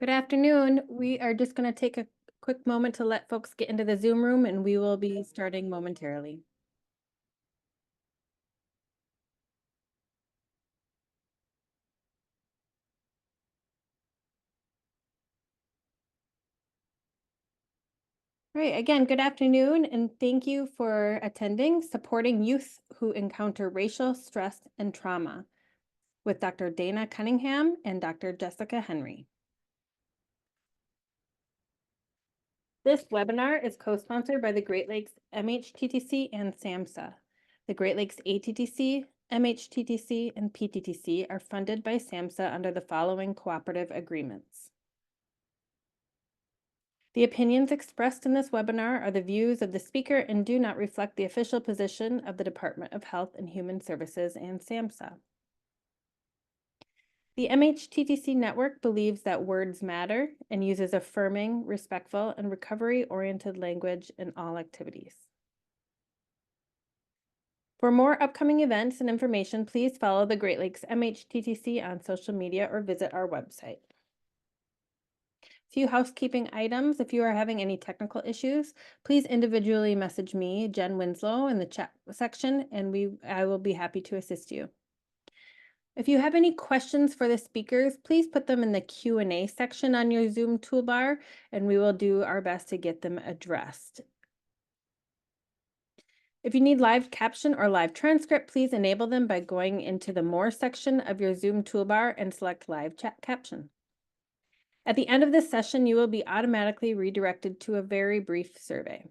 Good afternoon. We are just going to take a quick moment to let folks get into the Zoom room and we will be starting momentarily. All right, again, good afternoon and thank you for attending Supporting Youth Who Encounter Racial Stress and Trauma with Dr. Dana Cunningham and Dr. Jessica Henry. This webinar is co-sponsored by the Great Lakes MHTTC and SAMHSA. The Great Lakes ATTC, MHTTC, and PTTC are funded by SAMHSA under the following cooperative agreements. The opinions expressed in this webinar are the views of the speaker and do not reflect the official position of the Department of Health and Human Services and SAMHSA. The MHTTC network believes that words matter and uses affirming, respectful, and recovery-oriented language in all activities. For more upcoming events and information, please follow the Great Lakes MHTTC on social media or visit our website. Few housekeeping items. If you are having any technical issues, please individually message me, Jen Winslow, in the chat section, and I will be happy to assist you. If you have any questions for the speakers, please put them in the Q&A section on your Zoom toolbar, and we will do our best to get them addressed. If you need live caption or live transcript, please enable them by going into the More section of your Zoom toolbar and select Live Chat Caption. At the end of this session, you will be automatically redirected to a very brief survey.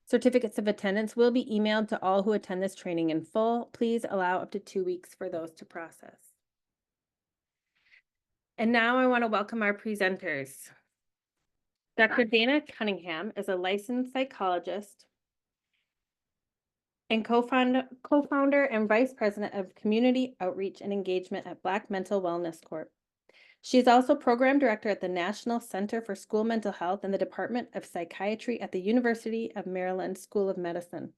Certificates of attendance will be emailed to all who attend this training in full. Please allow up to 2 weeks for those to process. And now I want to welcome our presenters. Dr. Dana Cunningham is a licensed psychologist and co-founder and vice president of community outreach and engagement at Black Mental Wellness Corp. She is also program director at the National Center for School Mental Health and the Department of Psychiatry at the University of Maryland School of Medicine.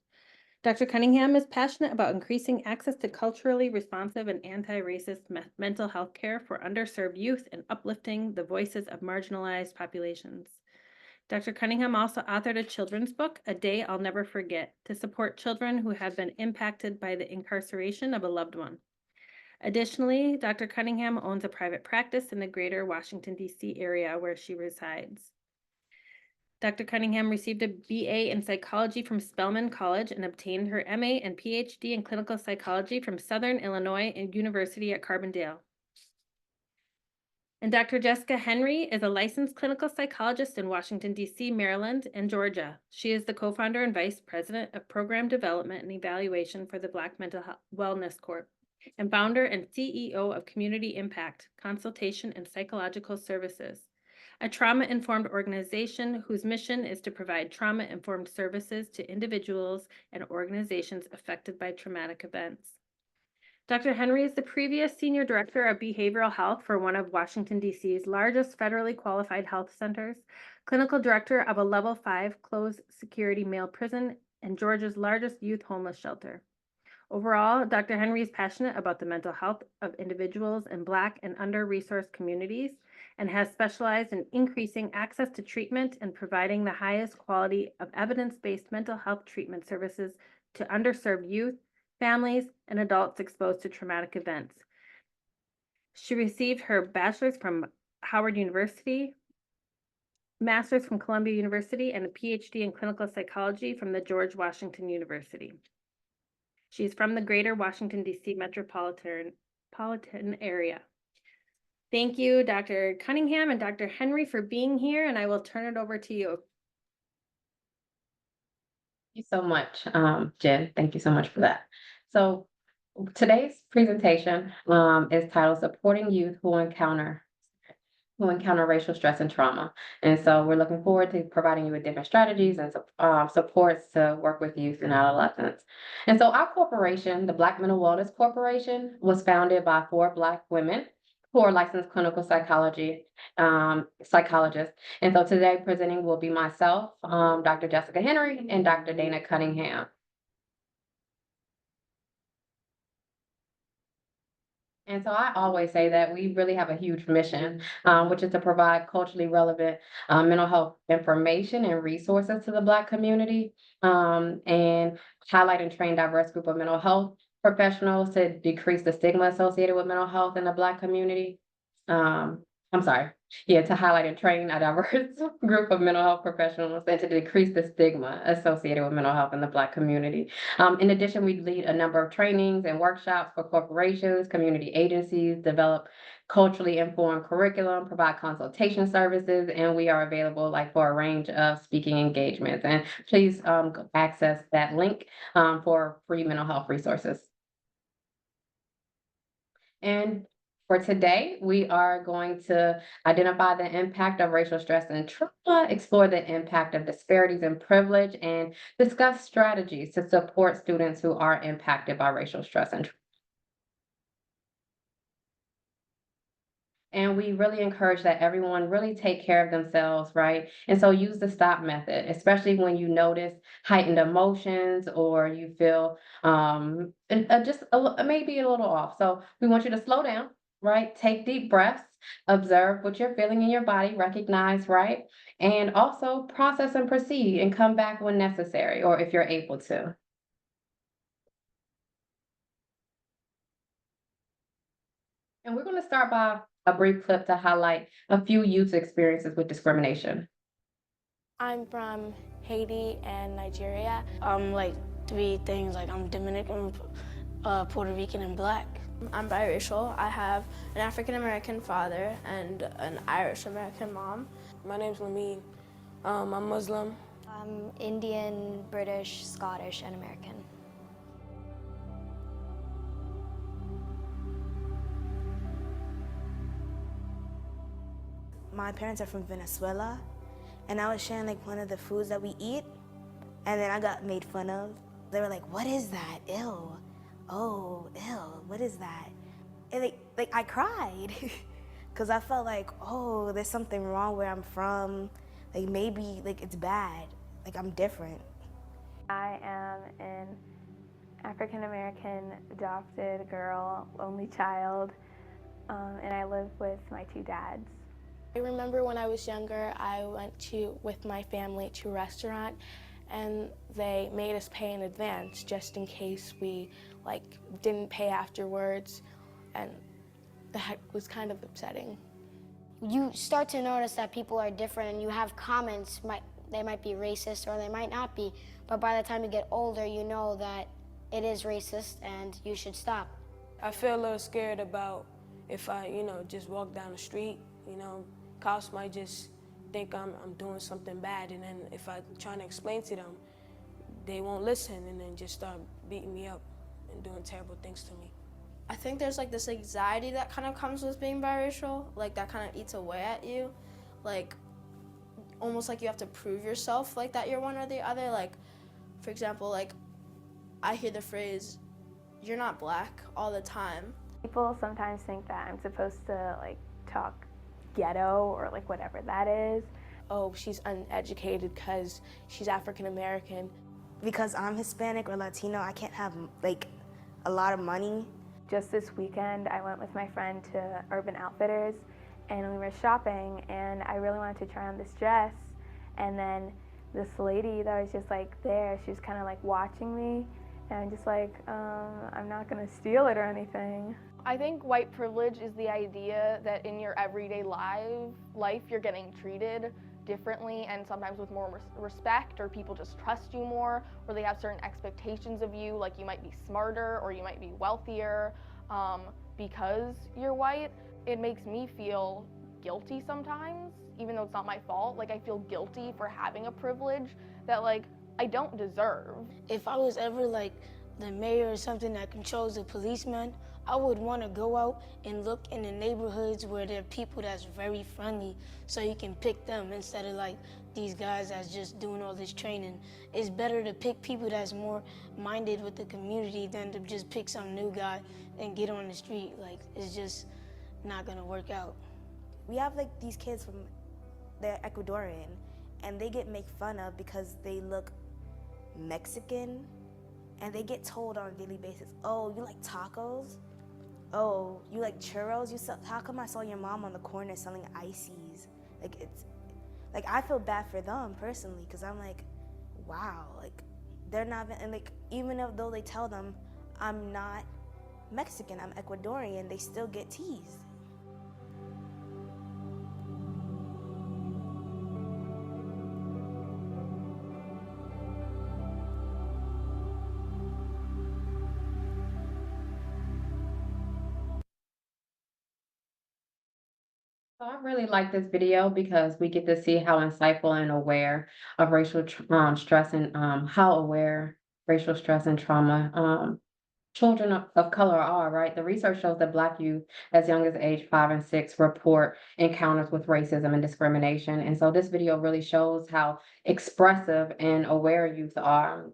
Dr. Cunningham is passionate about increasing access to culturally responsive and anti-racist mental health care for underserved youth and uplifting the voices of marginalized populations. Dr. Cunningham also authored a children's book, A Day I'll Never Forget, to support children who have been impacted by the incarceration of a loved one. Additionally, Dr. Cunningham owns a private practice in the greater Washington, D.C. area where she resides. Dr. Cunningham received a BA in psychology from Spelman College and obtained her MA and PhD in clinical psychology from Southern Illinois University at Carbondale. And Dr. Jessica Henry is a licensed clinical psychologist in Washington, D.C., Maryland, and Georgia. She is the co-founder and vice president of program development and evaluation for the Black Mental Wellness Corp, and founder and CEO of Community Impact, Consultation and Psychological Services, a trauma-informed organization whose mission is to provide trauma-informed services to individuals and organizations affected by traumatic events. Dr. Henry is the previous Senior Director of Behavioral Health for one of Washington, D.C.'s largest federally qualified health centers, clinical director of a Level 5 closed security male prison, and Georgia's largest youth homeless shelter. Overall, Dr. Henry is passionate about the mental health of individuals in Black and under-resourced communities and has specialized in increasing access to treatment and providing the highest quality of evidence-based mental health treatment services to underserved youth, families, and adults exposed to traumatic events. She received her bachelor's from Howard University, master's from Columbia University, and a PhD in clinical psychology from the George Washington University. She's from the greater Washington, D.C. metropolitan area. Thank you, Dr. Cunningham and Dr. Henry, for being here, and I will turn it over to you. Thank you so much, Jen. Thank you so much for that. So today's presentation is titled Supporting Youth Who Encounter Racial Stress and Trauma. And so we're looking forward to providing you with different strategies and supports to work with youth and adolescents. And so our corporation, the Black Mental Wellness Corporation, was founded by 4 Black women who are licensed clinical psychologists. And so today presenting will be myself, Dr. Jessica Henry, and Dr. Dana Cunningham. And so I always say that we really have a huge mission, which is to provide culturally relevant mental health information and resources to the Black community, and highlight and train diverse group of mental health professionals to decrease the stigma associated with mental health in the Black community. Um, I'm sorry. Yeah, to highlight and train a diverse group of mental health professionals and to decrease the stigma associated with mental health in the Black community. In addition, we lead a number of trainings and workshops for corporations, community agencies, develop culturally informed curriculum, provide consultation services, and we are available like for a range of speaking engagements. And please access that link for free mental health resources. And for today, we are going to identify the impact of racial stress and trauma, explore the impact of disparities in privilege, and discuss strategies to support students who are impacted by racial stress and trauma. And we really encourage that everyone really take care of themselves, right? And so use the stop method, especially when you notice heightened emotions or you feel just maybe a little off. So we want you to slow down, right? Take deep breaths, observe what you're feeling in your body, recognize, right? And also process and proceed and come back when necessary or if you're able to. And we're going to start by a brief clip to highlight a few youth experiences with discrimination. I'm from Haiti and Nigeria. Like three things, like I'm Dominican, Puerto Rican, and Black. I'm biracial. I have an African American father and an Irish American mom. My name's Lamine. I'm Muslim. I'm Indian, British, Scottish, and American. My parents are from Venezuela, and I was sharing like one of the foods that we eat, and then I got made fun of. They were like, "What is that? Ew. Oh, ew. What is that?" And like I cried because I felt like, oh, there's something wrong where I'm from. Like maybe like it's bad. Like I'm different. I am an African American adopted girl, only child, and I live with my two dads. I remember when I was younger, I went with my family to a restaurant, and they made us pay in advance just in case we didn't pay afterwards, and that was kind of upsetting. You start to notice that people are different and you have comments, they might be racist or they might not be, but by the time you get older, you know that it is racist and you should stop. I feel a little scared about if I, just walk down the street, cops might just think I'm doing something bad, and then if I try to explain to them, they won't listen and then just start beating me up and doing terrible things to me. I think there's this anxiety that kind of comes with being biracial, that kind of eats away at you, almost like you have to prove yourself that you're one or the other. For example, I hear the phrase, "You're not Black," all the time. People sometimes think that I'm supposed to talk ghetto or whatever that is. Oh, she's uneducated because she's African American. Because I'm Hispanic or Latino, I can't have a lot of money. Just this weekend, I went with my friend to Urban Outfitters, and we were shopping, and I really wanted to try on this dress, and then this lady that was just there, she was kind of watching me, and I'm just I'm not gonna steal it or anything. I think white privilege is the idea that in your everyday life you're getting treated differently and sometimes with more respect, or people just trust you more, or they have certain expectations of you, like you might be smarter or you might be wealthier because you're white. It makes me feel guilty sometimes, even though it's not my fault. I feel guilty for having a privilege that I don't deserve. If I was ever the mayor or something that controls the policeman, I would want to go out and look in the neighborhoods where there are people that's very friendly, so you can pick them instead of these guys that's just doing all this training. It's better to pick people that's more minded with the community than to just pick some new guy and get on the street. It's just not gonna work out. We have these kids from, they're Ecuadorian, and they get made fun of because they look Mexican, and they get told on a daily basis, "Oh, you like tacos? oh, you like churros? How come I saw your mom on the corner selling ices? Like like I feel bad for them personally, because I'm like, wow, like they're not, and like even though they tell them I'm not Mexican, I'm Ecuadorian, they still get teased. So I really like this video because we get to see how insightful and aware of stress and how aware racial stress and trauma children of color are, right? The research shows that Black youth as young as age 5 and 6 report encounters with racism and discrimination. And so this video really shows how expressive and aware youth are.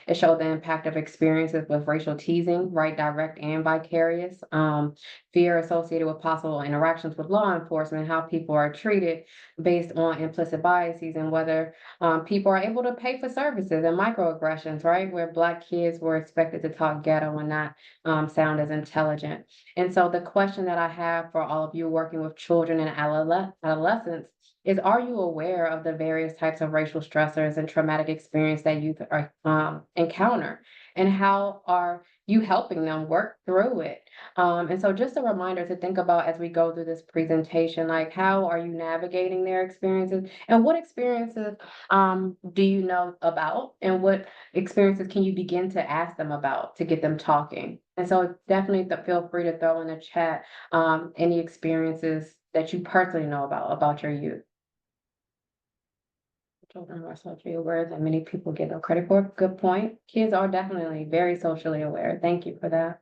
It showed the impact of experiences with racial teasing, right? Direct and vicarious. Fear associated with possible interactions with law enforcement, how people are treated based on implicit biases, and whether people are able to pay for services and microaggressions, right? Where Black kids were expected to talk ghetto and not sound as intelligent. And so the question that I have for all of you working with children and adolescents is, are you aware of the various types of racial stressors and traumatic experience that youth are, encounter? And how are you helping them work through it? And so just a reminder to think about as we go through this presentation, like how are you navigating their experiences, and what experiences do you know about, and what experiences can you begin to ask them about to get them talking? And so definitely feel free to throw in the chat any experiences that you personally know about your youth. Children are socially aware that many people give them credit for. Good point. Kids are definitely very socially aware. Thank you for that.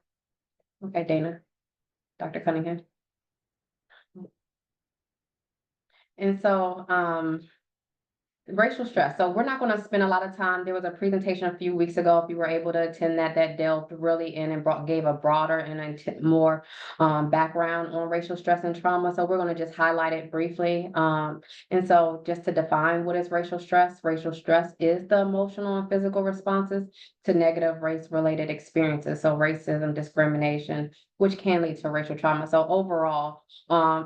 Okay, Dana. Dr. Cunningham. And so, racial stress. So we're not going to spend a lot of time. There was a presentation a few weeks ago, if you were able to attend that delved really in and gave a broader and more background on racial stress and trauma. So we're going to just highlight it briefly. And so just to define what is racial stress is the emotional and physical responses to negative race-related experiences. So racism, discrimination, which can lead to racial trauma. So overall,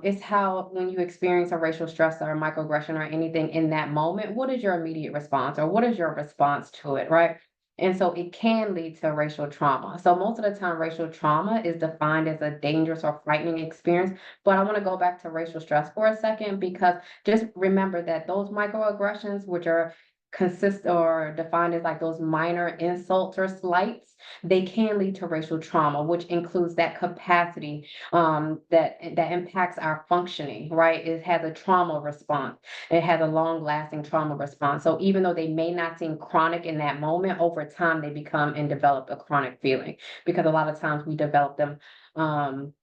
it's how when you experience a racial stress or a microaggression or anything in that moment, what is your immediate response, or what is your response to it, right? And so it can lead to racial trauma. So most of the time, racial trauma is defined as a dangerous or frightening experience. But I want to go back to racial stress for a second, because just remember that those microaggressions, which are consist or defined as like those minor insults or slights, they can lead to racial trauma, which includes that capacity that impacts our functioning, right? It has a trauma response. It has a long-lasting trauma response. So even though they may not seem chronic in that moment, over time they become and develop a chronic feeling, because a lot of times we develop them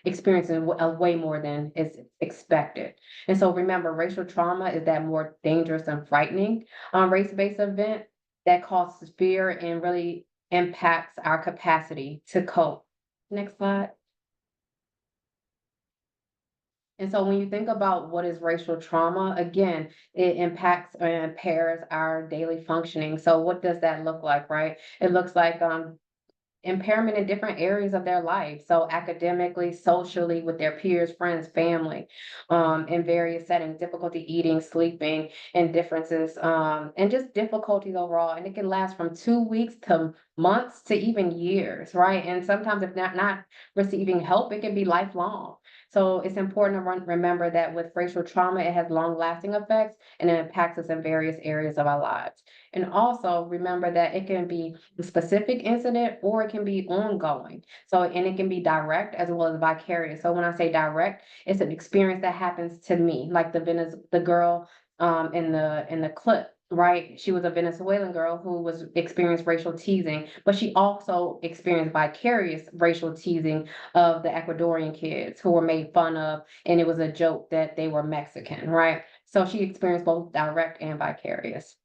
experiencing way more than is expected. And so remember, racial trauma is that more dangerous and frightening race-based event that causes fear and really impacts our capacity to cope. Next slide. And so when you think about what is racial trauma, again, it impacts or impairs our daily functioning. So what does that look like, right? It looks like impairment in different areas of their life. So academically, socially, with their peers, friends, family, in various settings, difficulty eating, sleeping, and differences, and just difficulties overall. And it can last from 2 weeks to months to even years, right? And sometimes if not receiving help, it can be lifelong. So it's important to remember that with racial trauma, it has long-lasting effects and it impacts us in various areas of our lives. And also remember that it can be a specific incident or it can be ongoing. So, and it can be direct as well as vicarious. So when I say direct, it's an experience that happens to me, like the girl in the clip. Right, she was a Venezuelan girl who experienced racial teasing, but she also experienced vicarious racial teasing of the Ecuadorian kids who were made fun of, and it was a joke that they were Mexican, right? So she experienced both direct and vicarious.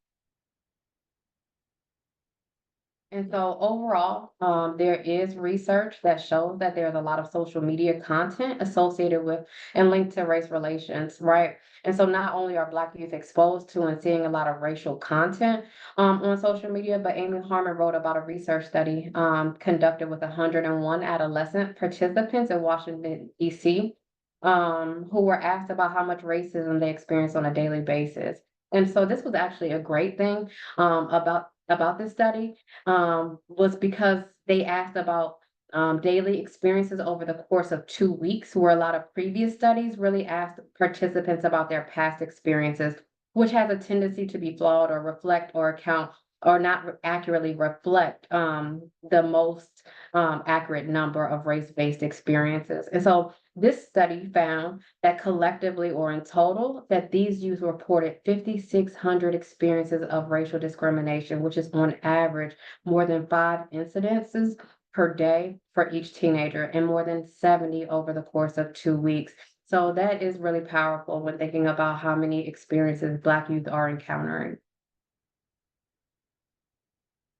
And so overall, there is research that shows that there's a lot of social media content associated with and linked to race relations, right? And so not only are Black youth exposed to and seeing a lot of racial content on social media, but Amy Harmon wrote about a research study conducted with 101 adolescent participants in Washington, D.C., who were asked about how much racism they experience on a daily basis. And so this was actually a great thing about this study was because they asked about daily experiences over the course of 2 weeks, where a lot of previous studies really asked participants about their past experiences, which has a tendency to be flawed or reflect or account or not accurately reflect the most accurate number of race-based experiences. And so this study found that collectively or in total, that these youth reported 5,600 experiences of racial discrimination, which is on average more than 5 incidences per day for each teenager and more than 70 over the course of 2 weeks. So that is really powerful when thinking about how many experiences Black youth are encountering.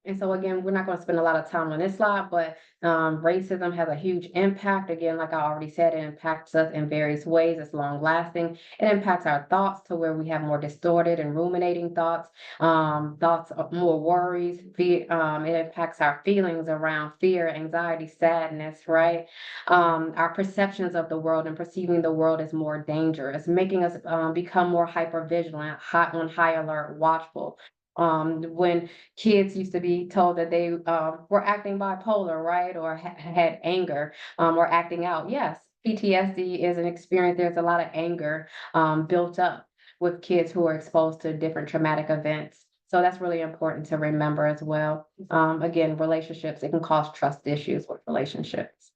And so again, we're not going to spend a lot of time on this slide, but racism has a huge impact. Again, like I already said, it impacts us in various ways. It's long lasting. It impacts our thoughts to where we have more distorted and ruminating thoughts, thoughts of more worries. It impacts our feelings around fear, anxiety, sadness, right? Our perceptions of the world and perceiving the world as more dangerous, making us become more hyper vigilant, on high alert, watchful. When kids used to be told that they were acting bipolar, right, or had anger or acting out. Yes, PTSD is an experience. There's a lot of anger built up with kids who are exposed to different traumatic events. So that's really important to remember as well. Again, relationships, it can cause trust issues with relationships.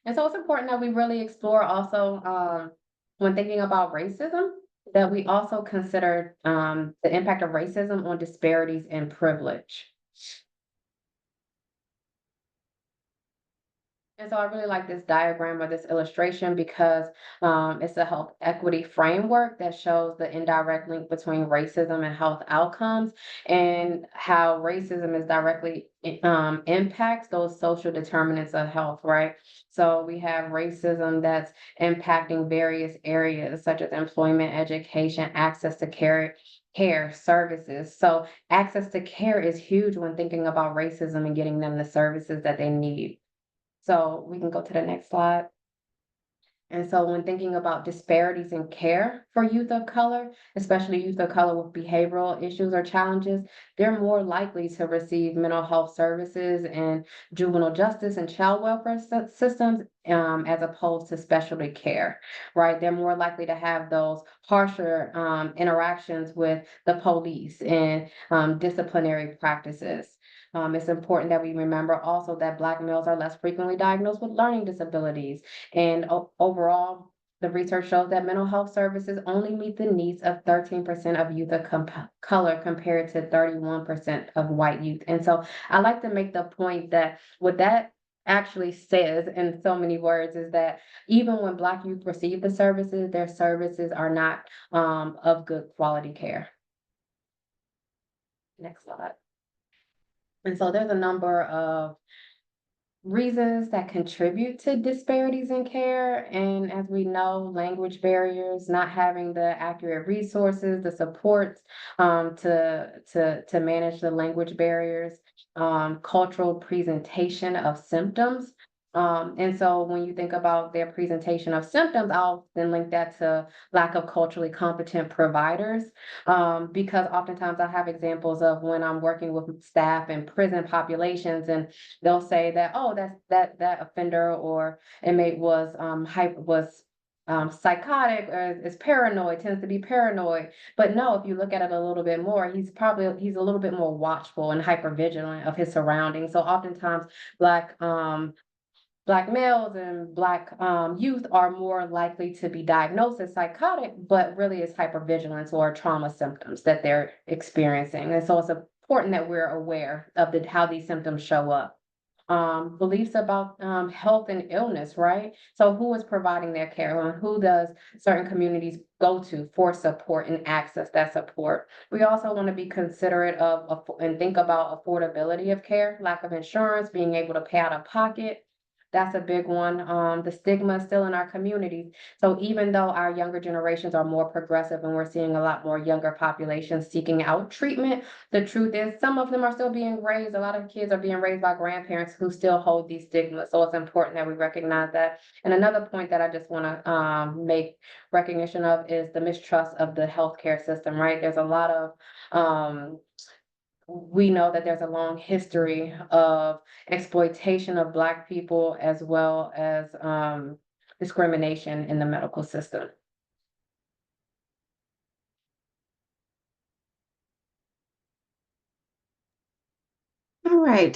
And so it's important that we really explore also when thinking about racism, that we also consider the impact of racism on disparities in privilege. And so I really like this diagram or this illustration because it's a health equity framework that shows the indirect link between racism and health outcomes and how racism is directly impacts those social determinants of health, right? So we have racism that's impacting various areas such as employment, education, access to care services. So access to care is huge when thinking about racism and getting them the services that they need. So we can go to the next slide. And so when thinking about disparities in care for youth of color, especially youth of color with behavioral issues or challenges, they're more likely to receive mental health services and juvenile justice and child welfare systems as opposed to specialty care, right? They're more likely to have those harsher interactions with the police and disciplinary practices. It's important that we remember also that Black males are less frequently diagnosed with learning disabilities. And overall, the research shows that mental health services only meet the needs of 13% of youth of color compared to 31% of white youth. And so I like to make the point that what that actually says in so many words is that even when Black youth receive the services, their services are not of good quality care. Next slide. And so there's a number of reasons that contribute to disparities in care. And as we know, language barriers, not having the accurate resources, the supports to manage the language barriers, cultural presentation of symptoms. And so when you think about their presentation of symptoms, I'll then link that to lack of culturally competent providers. Because oftentimes I have examples of when I'm working with staff in prison populations and they'll say that, oh, that offender or inmate was psychotic or is paranoid, tends to be paranoid. But no, if you look at it a little bit more, he's a little bit more watchful and hypervigilant of his surroundings. So oftentimes Black males and Black youth are more likely to be diagnosed as psychotic, but really it's hypervigilance or trauma symptoms that they're experiencing. And so it's important that we're aware of how these symptoms show up. beliefs about health and illness, right? So who is providing their care, and who does certain communities go to for support and access that support? We also want to be considerate of and think about affordability of care, lack of insurance, being able to pay out of pocket. That's a big one. The stigma is still in our communities. So even though our younger generations are more progressive and we're seeing a lot more younger populations seeking out treatment, the truth is some of them are still being raised. A lot of kids are being raised by grandparents who still hold these stigmas. So it's important that we recognize that. And another point that I just want to make recognition of is the mistrust of the healthcare system, right? There's a lot of we know that there's a long history of exploitation of Black people as well as discrimination in the medical system. All right.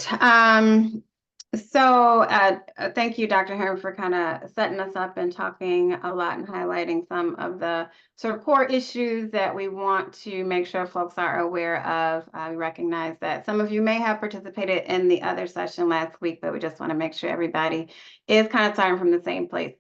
Thank you, Dr. Herron, for kind of setting us up and talking a lot and highlighting some of the sort of core issues that we want to make sure folks are aware of. We recognize that some of you may have participated in the other session last week, but we just want to make sure everybody is kind of starting from the same place.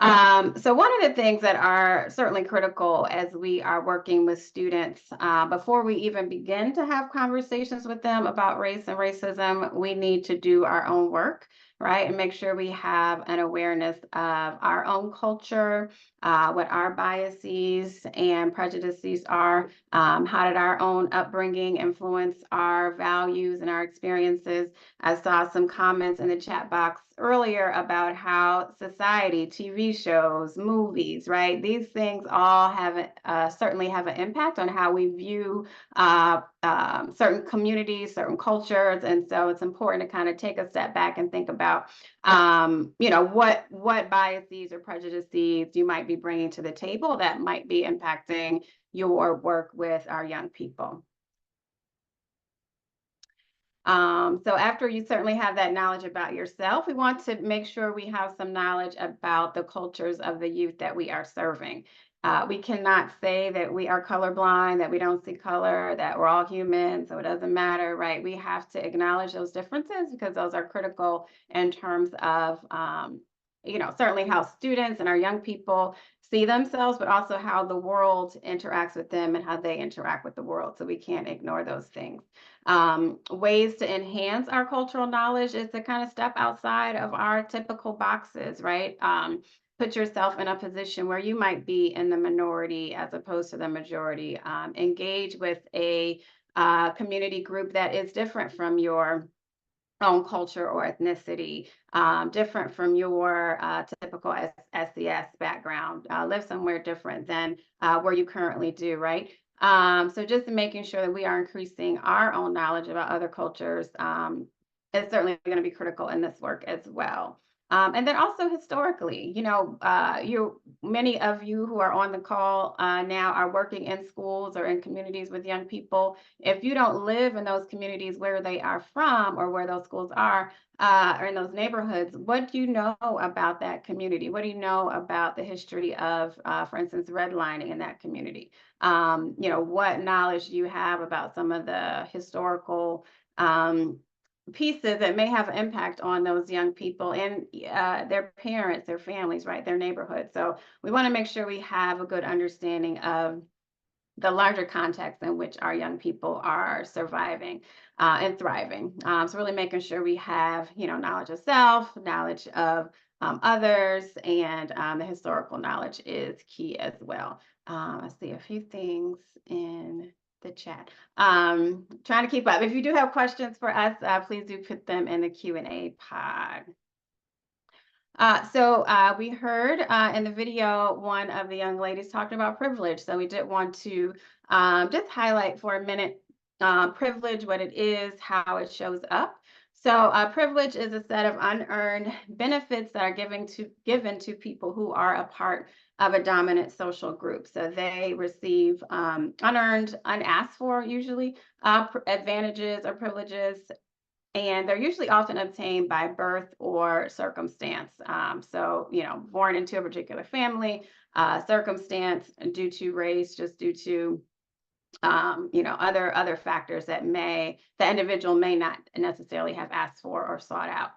So one of the things that are certainly critical as we are working with students, before we even begin to have conversations with them about race and racism, we need to do our own work, right? And make sure we have an awareness of our own culture, what our biases and prejudices are, how did our own upbringing influence our values and our experiences. I saw some comments in the chat box earlier about how society, TV shows, movies, right? These things all have certainly have an impact on how we view certain communities, certain cultures. And so it's important to kind of take a step back and think about, what biases or prejudices you might be bringing to the table that might be impacting your work with our young people. So after you certainly have that knowledge about yourself, we want to make sure we have some knowledge about the cultures of the youth that we are serving. We cannot say that we are colorblind, that we don't see color, that we're all human, so it doesn't matter, right? We have to acknowledge those differences because those are critical in terms of, certainly how students and our young people see themselves, but also how the world interacts with them and how they interact with the world. So we can't ignore those things. Ways to enhance our cultural knowledge is to kind of step outside of our typical boxes, right? Put yourself in a position where you might be in the minority as opposed to the majority. Engage with a community group that is different from your own culture or ethnicity, different from your typical SES background, live somewhere different than where you currently do, right? So just making sure that we are increasing our own knowledge about other cultures is certainly going to be critical in this work as well. And then also historically, many of you who are on the call now are working in schools or in communities with young people. If you don't live in those communities where they are from or where those schools are, or in those neighborhoods, what do you know about that community? What do you know about the history of, for instance, redlining in that community? What knowledge do you have about some of the historical pieces that may have an impact on those young people and their parents, their families, right, their neighborhood. So we want to make sure we have a good understanding of the larger context in which our young people are surviving and thriving. So really making sure we have, knowledge of self, knowledge of others, and the historical knowledge is key as well. I see a few things in the chat. Trying to keep up. If you do have questions for us, please do put them in the Q&A pod. We heard in the video, one of the young ladies talking about privilege. So we did want to just highlight for a minute privilege, what it is, how it shows up. So privilege is a set of unearned benefits that are given to people who are a part of a dominant social group. So they receive unearned, unasked for, usually, advantages or privileges, and they're usually often obtained by birth or circumstance. Born into a particular family, circumstance due to race, just due to other factors that the individual may not necessarily have asked for or sought out.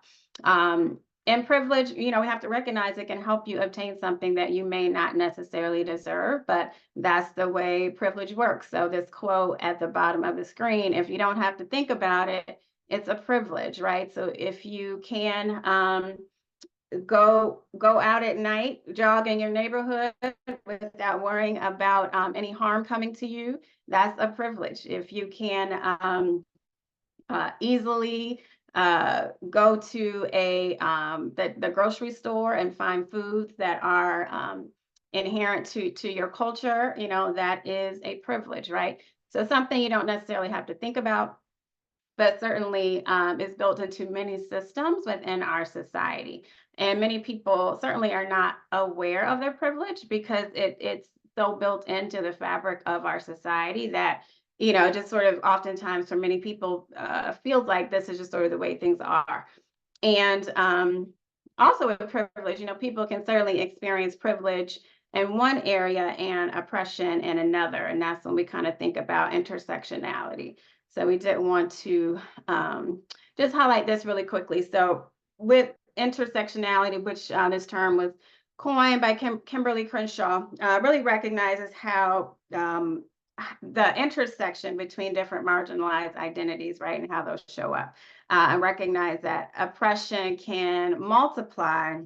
And privilege, we have to recognize it can help you obtain something that you may not necessarily deserve, but that's the way privilege works. So this quote at the bottom of the screen, if you don't have to think about it, it's a privilege, right? So if you can go out at night, jog in your neighborhood without worrying about any harm coming to you, that's a privilege. If you can easily go to the grocery store and find foods that are inherent to your culture, that is a privilege, right? So something you don't necessarily have to think about, but certainly is built into many systems within our society. And many people certainly are not aware of their privilege because it's so built into the fabric of our society that, just sort of oftentimes for many people feels like this is just sort of the way things are. And also with privilege, people can certainly experience privilege in one area and oppression in another. And that's when we kind of think about intersectionality. So we did want to just highlight this really quickly. So with intersectionality, which this term was coined by Kimberly Crenshaw, really recognizes how the intersection between different marginalized identities, right, and how those show up, and recognize that oppression can multiply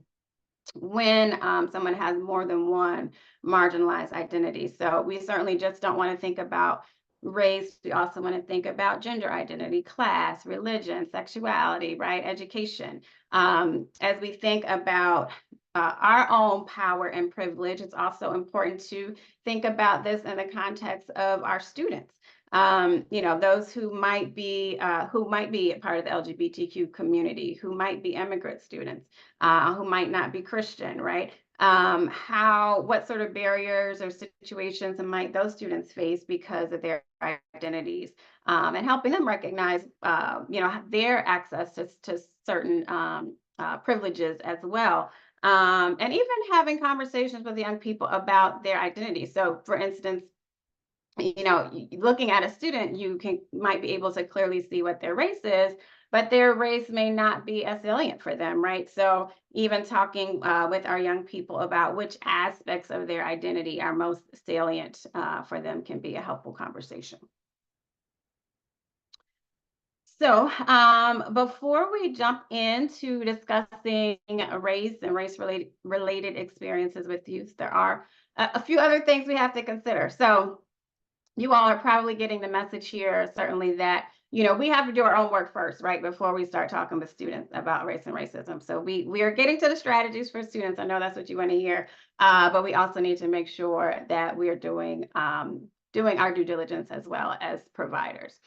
when someone has more than one marginalized identity. So we certainly just don't want to think about race. We also want to think about gender identity, class, religion, sexuality, right? Education. As we think about our own power and privilege, it's also important to think about this in the context of our students. Those who might be a part of the LGBTQ community, who might be immigrant students, who might not be Christian, right? What sort of barriers or situations might those students face because of their identities, and helping them recognize, their access to certain privileges as well. And even having conversations with young people about their identity. So for instance, looking at a student, might be able to clearly see what their race is, but their race may not be as salient for them, right? So even talking with our young people about which aspects of their identity are most salient for them can be a helpful conversation. So before we jump into discussing race and race-related experiences with youth, there are a few other things we have to consider. So you all are probably getting the message here, certainly, that, we have to do our own work first, right, before we start talking with students about race and racism. So we are getting to the strategies for students. I know that's what you want to hear, but we also need to make sure that we are doing our due diligence as well as providers.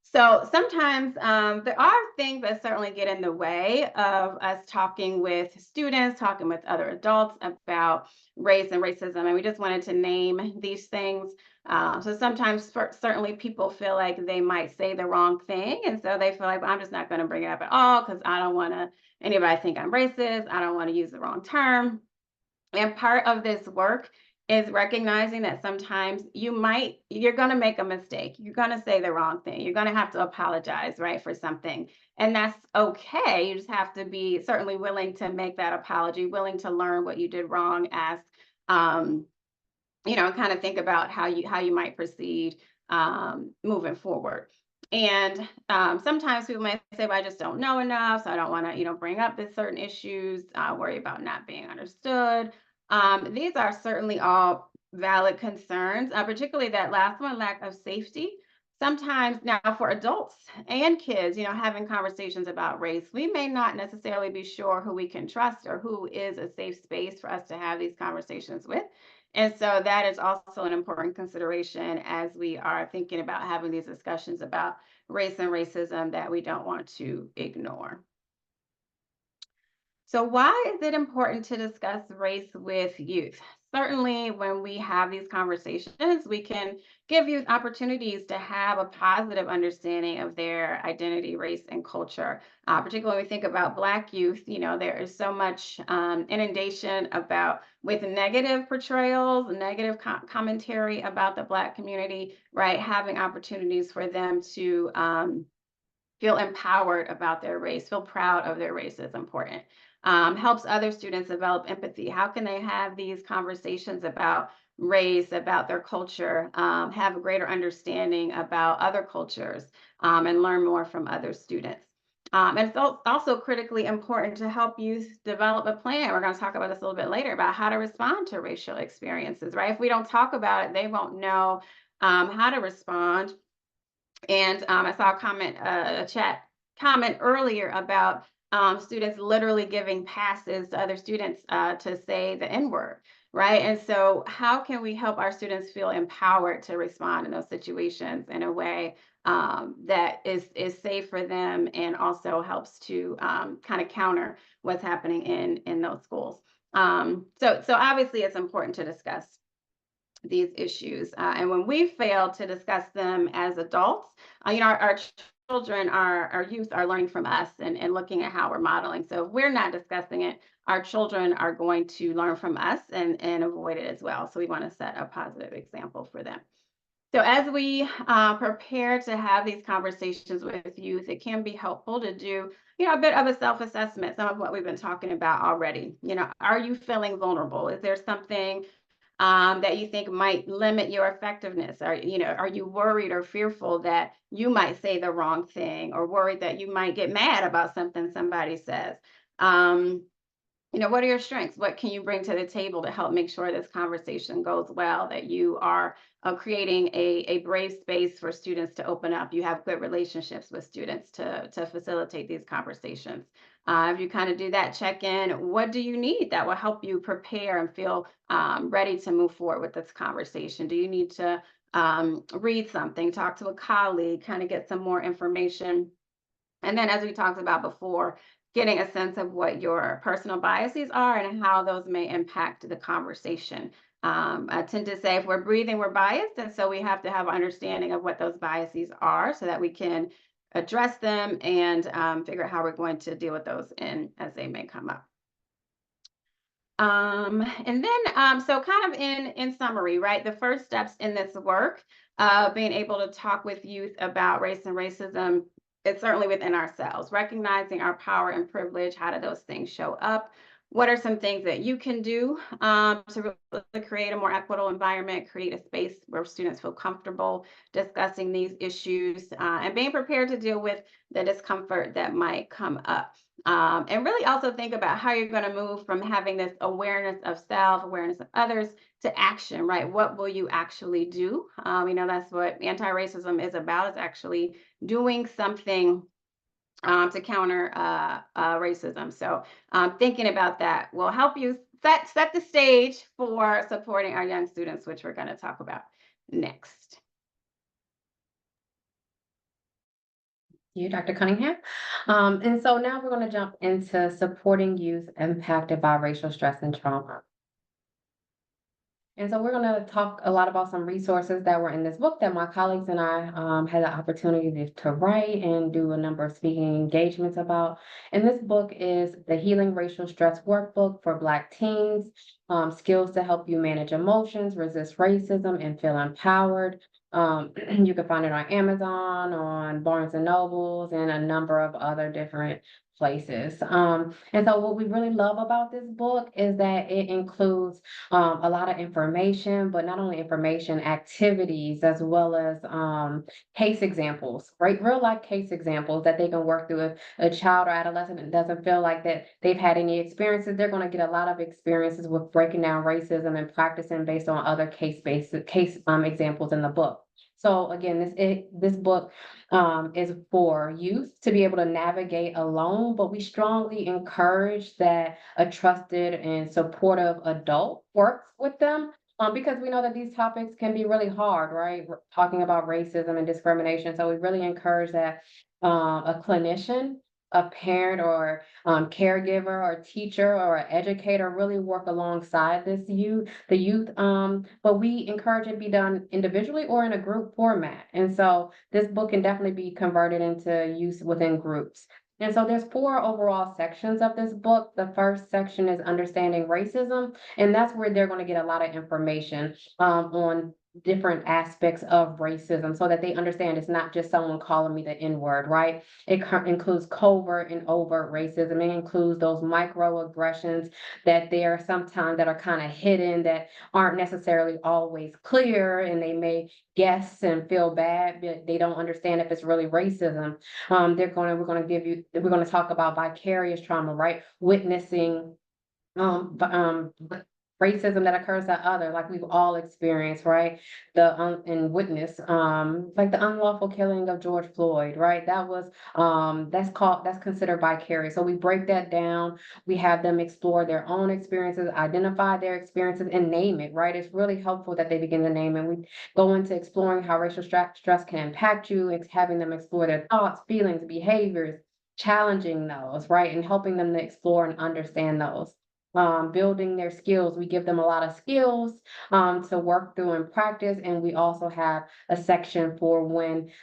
So sometimes there are things that certainly get in the way of us talking with students, talking with other adults about race and racism, and we just wanted to name these things. So sometimes certainly people feel like they might say the wrong thing, and so they feel like, well, I'm just not going to bring it up at all because I don't want anybody think I'm racist. I don't want to use the wrong term. And part of this work is recognizing that sometimes you're going to make a mistake. You're going to say the wrong thing. You're going to have to apologize, right, for something. And that's okay. You just have to be certainly willing to make that apology, willing to learn what you did wrong, ask, and kind of think about how you might proceed moving forward. And sometimes people might say, well, I just don't know enough, so I don't want to, bring up this certain issues, worry about not being understood. These are certainly all valid concerns, particularly that last one, lack of safety. Sometimes now for adults and kids, having conversations about race, we may not necessarily be sure who we can trust or who is a safe space for us to have these conversations with. And so that is also an important consideration as we are thinking about having these discussions about race and racism that we don't want to ignore. So why is it important to discuss race with youth? Certainly, when we have these conversations, we can give youth opportunities to have a positive understanding of their identity, race, and culture. Particularly when we think about Black youth, there is so much inundation about with negative portrayals, negative commentary about the Black community, right? Having opportunities for them to feel empowered about their race, feel proud of their race is important. Helps other students develop empathy. How can they have these conversations about race, about their culture, have a greater understanding about other cultures, and learn more from other students? And it's also critically important to help youth develop a plan. We're going to talk about this a little bit later about how to respond to racial experiences, right? If we don't talk about it, they won't know how to respond. And I saw a chat comment earlier about students literally giving passes to other students to say the N-word, right? And so, how can we help our students feel empowered to respond in those situations in a way that is safe for them and also helps to kind of counter what's happening in those schools? So obviously, it's important to discuss these issues. And when we fail to discuss them as adults, our children, our youth are learning from us and looking at how we're modeling. So if we're not discussing it, our children are going to learn from us and avoid it as well. So we want to set a positive example for them. So as we prepare to have these conversations with youth, it can be helpful to do, a bit of a self-assessment, some of what we've been talking about already. Are you feeling vulnerable? Is there something that you think might limit your effectiveness? Are you worried or fearful that you might say the wrong thing, or worried that you might get mad about something somebody says? What are your strengths? What can you bring to the table to help make sure this conversation goes well, that you are creating a brave space for students to open up? You have good relationships with students to facilitate these conversations. If you kind of do that check in, what do you need that will help you prepare and feel ready to move forward with this conversation? Do you need to read something, talk to a colleague, kind of get some more information? And then, as we talked about before, getting a sense of what your personal biases are and how those may impact the conversation. I tend to say if we're breathing, we're biased. And so we have to have an understanding of what those biases are so that we can address them and figure out how we're going to deal with those as they may come up. And then, so kind of in summary, right, the first steps in this work, being able to talk with youth about race and racism, it's certainly within ourselves, recognizing our power and privilege. How do those things show up? What are some things that you can do to really create a more equitable environment, create a space where students feel comfortable discussing these issues, and being prepared to deal with the discomfort that might come up. And really also think about how you're going to move from having this awareness of self, awareness of others, to action, right? What will you actually do? That's what anti-racism is about, is actually doing something to counter racism. So thinking about that will help you set the stage for supporting our young students, which we're going to talk about next. You, Dr. Cunningham. And so now we're going to jump into supporting youth impacted by racial stress and trauma. And so we're going to talk a lot about some resources that were in this book that my colleagues and I had the opportunity to write and do a number of speaking engagements about. And this book is the Healing Racial Stress Workbook for Black Teens, Skills to Help You Manage Emotions, Resist Racism, and Feel Empowered. You can find it on Amazon, on Barnes and Nobles, and a number of other different places. And so what we really love about this book is that it includes a lot of information, but not only information, activities, as well as case examples, right? Real life case examples that they can work through. If a child or adolescent doesn't feel like that they've had any experiences, they're going to get a lot of experiences with breaking down racism and practicing based on other case examples in the book. So again, this book is for youth to be able to navigate alone, but we strongly encourage that a trusted and supportive adult works with them, because we know that these topics can be really hard, right? We're talking about racism and discrimination. So we really encourage that a clinician a parent or caregiver or teacher or educator really work alongside the youth. But we encourage it to be done individually or in a group format. And so this book can definitely be converted into use within groups. And so there's 4 overall sections of this book. The first section is understanding racism, and that's where they're going to get a lot of information on different aspects of racism so that they understand it's not just someone calling me the N-word, right? It includes covert and overt racism. It includes those microaggressions that there are sometimes that are kind of hidden, that aren't necessarily always clear, and they may guess and feel bad, but they don't understand if it's really racism. We're gonna talk about vicarious trauma, right? Witnessing racism that occurs to other, like we've all experienced, right? And witness, like the unlawful killing of George Floyd, right? That's considered vicarious. So we break that down. We have them explore their own experiences, identify their experiences, and name it, right? It's really helpful that they begin to name it. We go into exploring how racial stress can impact you, having them explore their thoughts, feelings, behaviors, challenging those, right? And helping them to explore and understand those. Building their skills. We give them a lot of skills to work through and practice. And we also have a section for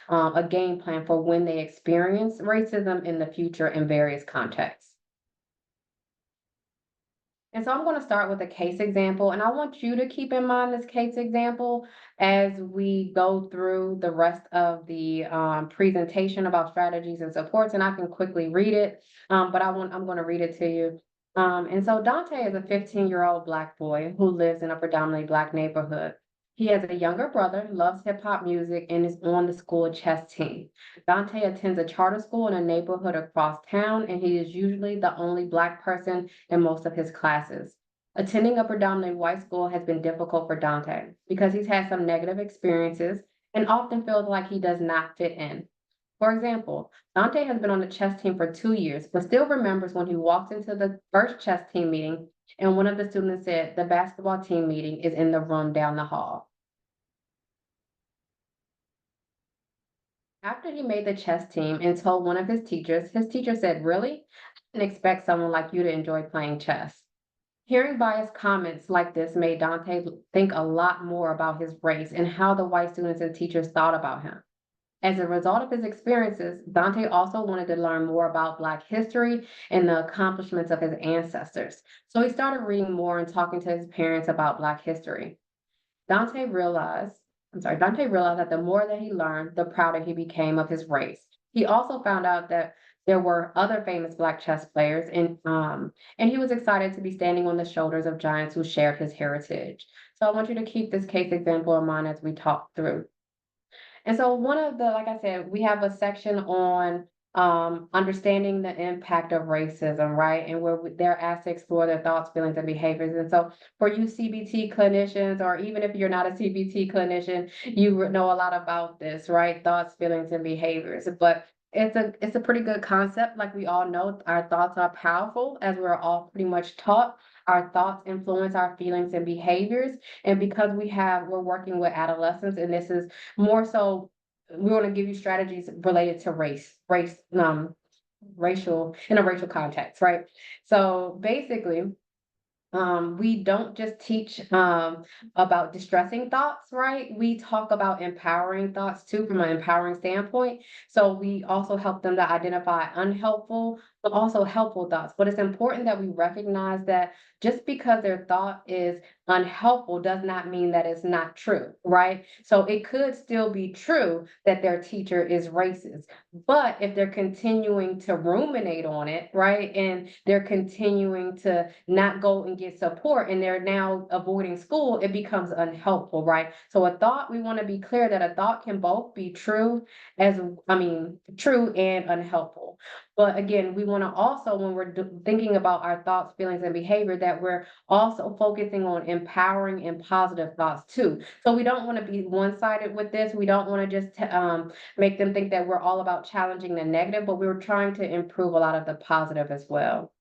a game plan for when they experience racism in the future in various contexts. And so I'm going to start with a case example, and I want you to keep in mind this case example as we go through the rest of the presentation about strategies and supports, and I can quickly read it, but I'm going to read it to you. And so Dante is a 15-year-old Black boy who lives in a predominantly Black neighborhood. He has a younger brother, loves hip hop music, and is on the school chess team. Dante attends a charter school in a neighborhood across town, and he is usually the only Black person in most of his classes. Attending a predominantly white school has been difficult for Dante because he's had some negative experiences and often feels like he does not fit in. For example, Dante has been on the chess team for 2 years, but still remembers when he walked into the first chess team meeting and one of the students said, "The basketball team meeting is in the room down the hall." After he made the chess team and told one of his teacher said, "Really? I didn't expect someone like you to enjoy playing chess." Hearing biased comments like this made Dante think a lot more about his race and how the white students and teachers thought about him. As a result of his experiences, Dante also wanted to learn more about Black history and the accomplishments of his ancestors. So he started reading more and talking to his parents about Black history. Dante realized that the more that he learned, the prouder he became of his race. He also found out that there were other famous Black chess players, and he was excited to be standing on the shoulders of giants who shared his heritage. So I want you to keep this case example in mind as we talk through. And so like I said, we have a section on understanding the impact of racism, right? And where they're asked to explore their thoughts, feelings, and behaviors. And so for you CBT clinicians, or even if you're not a CBT clinician, you know a lot about this, right? Thoughts, feelings, and behaviors. But it's a pretty good concept. Like we all know, our thoughts are powerful, as we're all pretty much taught. Our thoughts influence our feelings and behaviors. And because we're working with adolescents, and this is more so, we want to give you strategies related to racial, in a racial context, right? So basically, we don't just teach about distressing thoughts, right? We talk about empowering thoughts too, from an empowering standpoint. So we also help them to identify unhelpful, but also helpful thoughts. But it's important that we recognize that just because their thought is unhelpful does not mean that it's not true, right? So it could still be true that their teacher is racist, but if they're continuing to ruminate on it, right, and they're continuing to not go and get support, and they're now avoiding school, it becomes unhelpful, right? So we want to be clear that a thought can both be true true and unhelpful. But again, we want to also, when we're thinking about our thoughts, feelings, and behavior, that we're also focusing on empowering and positive thoughts too. So we don't want to be one-sided with this. We don't want to just make them think that we're all about challenging the negative, but we're trying to improve a lot of the positive as well.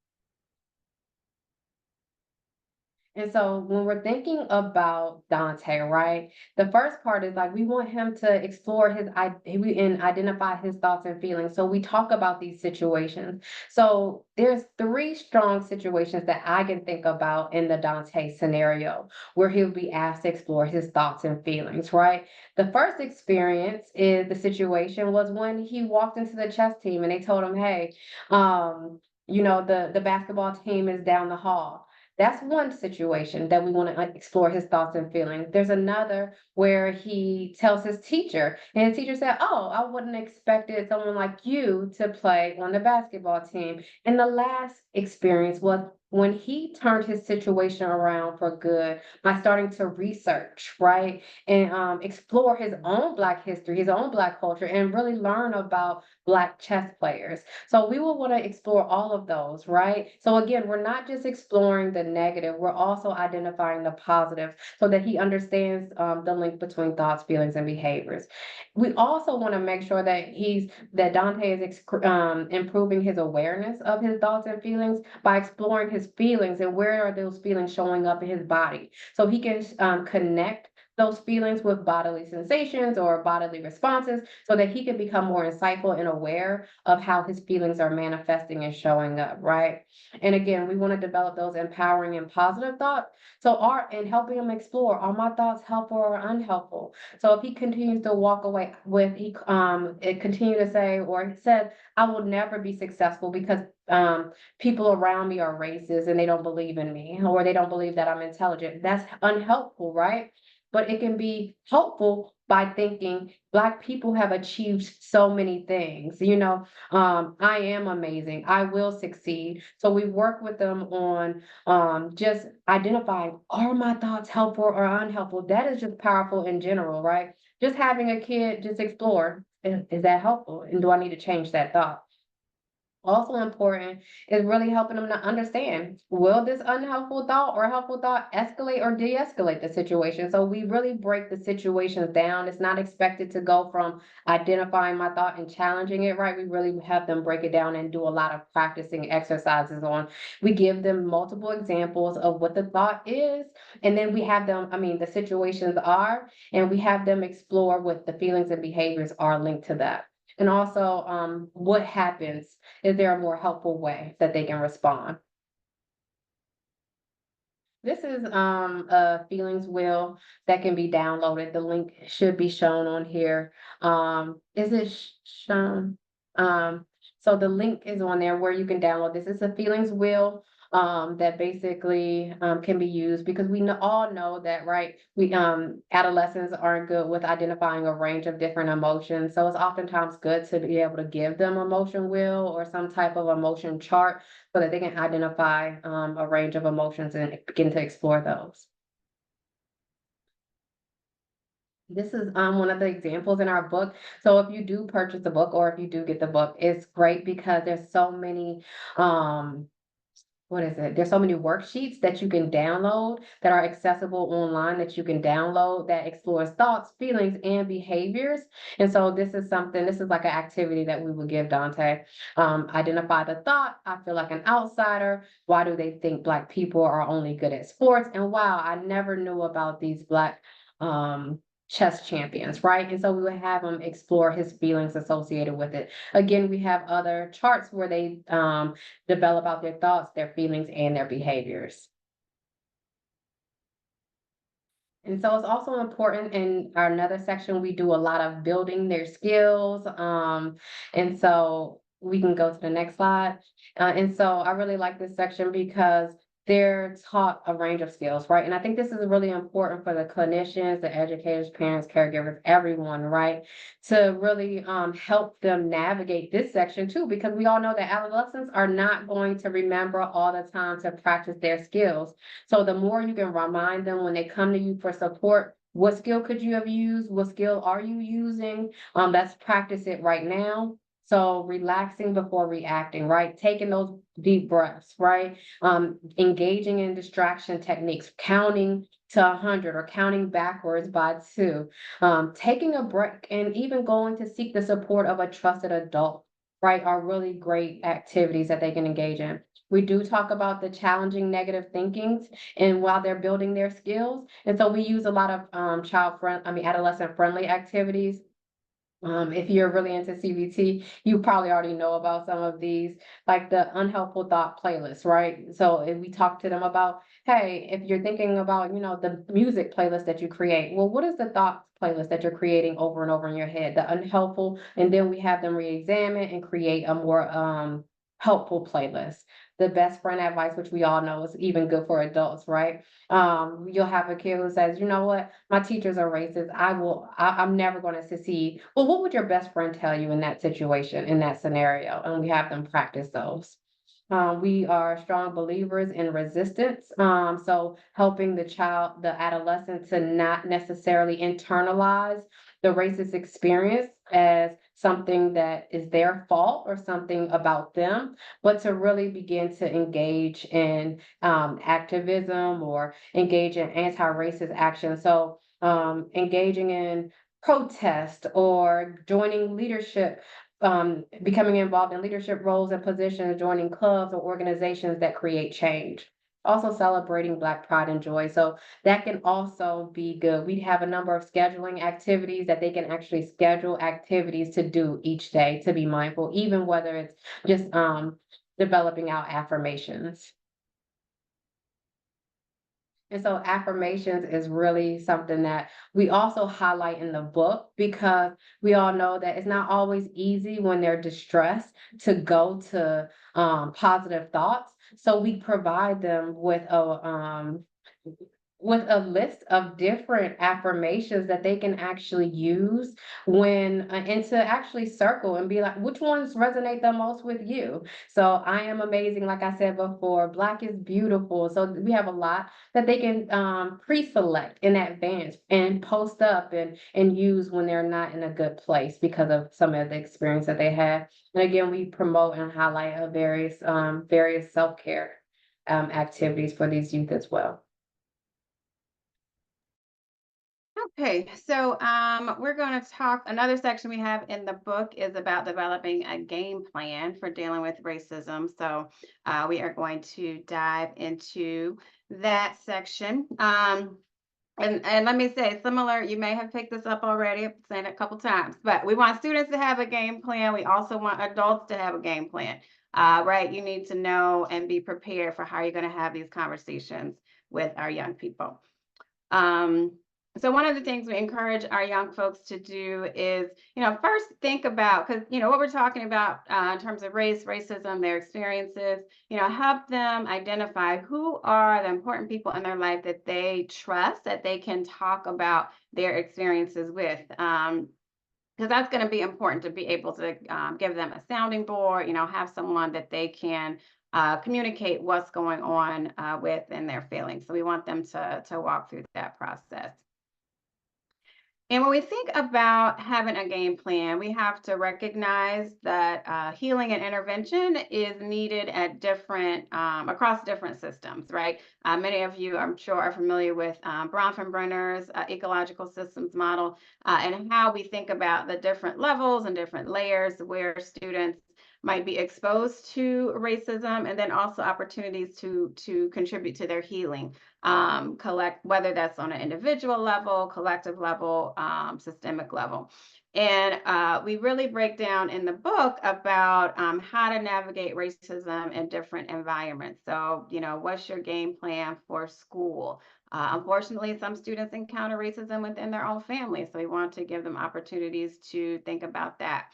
And so when we're thinking about Dante, right, the first part is like we want him to explore and identify his thoughts and feelings. So we talk about these situations. So there's three strong situations that I can think about in the Dante scenario where he'll be asked to explore his thoughts and feelings, right? The first experience is the situation was when he walked into the chess team and they told him, hey, the basketball team is down the hall. That's one situation that we want to explore his thoughts and feelings. There's another where he tells his teacher, and his teacher said, oh, I wouldn't expected someone like you to play on the basketball team. And the last experience was when he turned his situation around for good by starting to research, right? And explore his own Black history, his own Black culture, and really learn about Black chess players. So we will want to explore all of those, right? So again, we're not just exploring the negative, we're also identifying the positive so that he understands the link between thoughts, feelings, and behaviors. We also want to make sure that Dante is improving his awareness of his thoughts and feelings by exploring his feelings and where are those feelings showing up in his body. So he can connect those feelings with bodily sensations or bodily responses so that he can become more insightful and aware of how his feelings are manifesting and showing up, right? And again, we want to develop those empowering and positive thoughts. And helping him explore, are my thoughts helpful or unhelpful? So if he continues to walk away with, it continue to say, or he said, I will never be successful because people around me are racist and they don't believe in me, or they don't believe that I'm intelligent. That's unhelpful, right? But it can be helpful by thinking Black people have achieved so many things. I am amazing. I will succeed. So we work with them on just identifying, are my thoughts helpful or unhelpful? That is just powerful in general, right? Just having a kid just explore, is that helpful? And do I need to change that thought? Also important is really helping them to understand, will this unhelpful thought or helpful thought escalate or de-escalate the situation? So we really break the situations down. It's not expected to go from identifying my thought and challenging it, right? We really have them break it down and do a lot of practicing exercises on. We give them multiple examples of what the thought is, and then we have them, the situations are, and we have them explore what the feelings and behaviors are linked to that. And also, what happens? Is there a more helpful way that they can respond? This is a feelings wheel that can be downloaded. The link should be shown on here. Is it shown? So the link is on there where you can download this. It's a feelings wheel that basically can be used because all know that, right? We adolescents aren't good with identifying a range of different emotions. So it's oftentimes good to be able to give them emotion wheel or some type of emotion chart so that they can identify a range of emotions and begin to explore those. This is one of the examples in our book. So if you do purchase the book or if you do get the book, it's great because there's so many there's so many worksheets that you can download that are accessible online that you can download that explores thoughts, feelings, and behaviors. And so this is like an activity that we would give Dante. Identify the thought, I feel like an outsider. Why do they think Black people are only good at sports? And wow, I never knew about these Black chess champions, right? And so we would have him explore his feelings associated with it. Again, we have other charts where they develop out their thoughts, their feelings, and their behaviors. And so it's also important in our another section, we do a lot of building their skills. And so we can go to the next slide. And so I really like this section because they're taught a range of skills, right? And I think this is really important for the clinicians, the educators, parents, caregivers, everyone, right? To really help them navigate this section too, because we all know that adolescents are not going to remember all the time to practice their skills. So the more you can remind them when they come to you for support, what skill could you have used? What skill are you using? Let's practice it right now. So relaxing before reacting, right? Taking those deep breaths, right? Engaging in distraction techniques, counting to 100 or counting backwards by 2, taking a break and even going to seek the support of a trusted adult, right? Are really great activities that they can engage in. We do talk about the challenging negative thinkings and while they're building their skills. And so we use a lot of adolescent friendly activities. If you're really into CBT, you probably already know about some of these, like the unhelpful thought playlist, right? So if we talk to them about, hey, if you're thinking about, the music playlist that you create, well, what is the thought playlist that you're creating over and over in your head, the unhelpful, and then we have them re-examine and create a more helpful playlist. The best friend advice, which we all know is even good for adults, right? You'll have a kid who says, you know what, my teachers are racist. I'm never going to succeed. Well, what would your best friend tell you in that situation, in that scenario? And we have them practice those. We are strong believers in resistance. So helping the adolescent to not necessarily internalize the racist experience as something that is their fault or something about them, but to really begin to engage in activism or engage in anti-racist action. So engaging in protest or joining leadership, becoming involved in leadership roles and positions, joining clubs or organizations that create change. Also celebrating Black pride and joy. So that can also be good. We have a number of scheduling activities that they can actually schedule activities to do each day to be mindful, even whether it's just developing out affirmations. And so affirmations is really something that we also highlight in the book because we all know that it's not always easy when they're distressed to go to positive thoughts. So we provide them with a list of different affirmations that they can actually use and to actually circle and be like, which ones resonate the most with you? So I am amazing, like I said before, Black is beautiful. So we have a lot that they can pre-select in advance and post up and use when they're not in a good place because of some of the experience that they have. And again, we promote and highlight various self-care activities for these youth as well. Okay, so we're going to talk. Another section we have in the book is about developing a game plan for dealing with racism. So we are going to dive into that section. And let me say, similar, you may have picked this up already, I've said it a couple times, but we want students to have a game plan. We also want adults to have a game plan, right? You need to know and be prepared for how you're going to have these conversations with our young people. So one of the things we encourage our young folks to do is, first think about, because, what we're talking about in terms of racism, their experiences, help them identify who are the important people in their life that they trust, that they can talk about their experiences with. Because that's going to be important to be able to give them a sounding board, have someone that they can communicate what's going on with and their feelings. So we want them to walk through that process. And when we think about having a game plan, we have to recognize that healing and intervention is needed at across different systems, right? Many of you, I'm sure, are familiar with Bronfenbrenner's ecological systems model and how we think about the different levels and different layers where students might be exposed to racism, and then also opportunities to contribute to their healing, whether that's on an individual level, collective level, systemic level. And we really break down in the book about how to navigate racism in different environments. So, what's your game plan for school? Unfortunately, some students encounter racism within their own family, so we want to give them opportunities to think about that.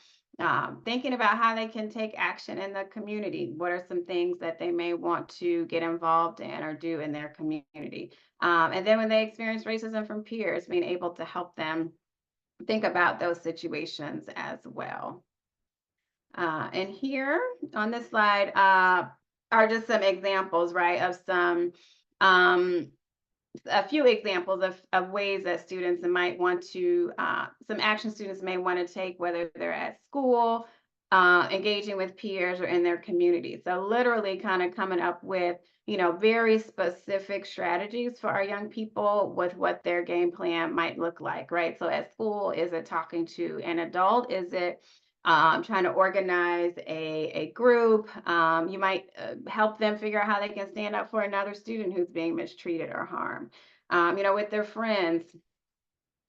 Thinking about how they can take action in the community. What are some things that they may want to get involved in or do in their community? And then when they experience racism from peers, being able to help them think about those situations as well. And here on this slide are just some examples, right, of a few examples of ways that students might want to, some action students may want to take, whether they're at school, engaging with peers, or in their community. So literally kind of coming up with, very specific strategies for our young people with what their game plan might look like, right? So at school, is it talking to an adult? Is it trying to organize a group. You might help them figure out how they can stand up for another student who's being mistreated or harmed. With their friends.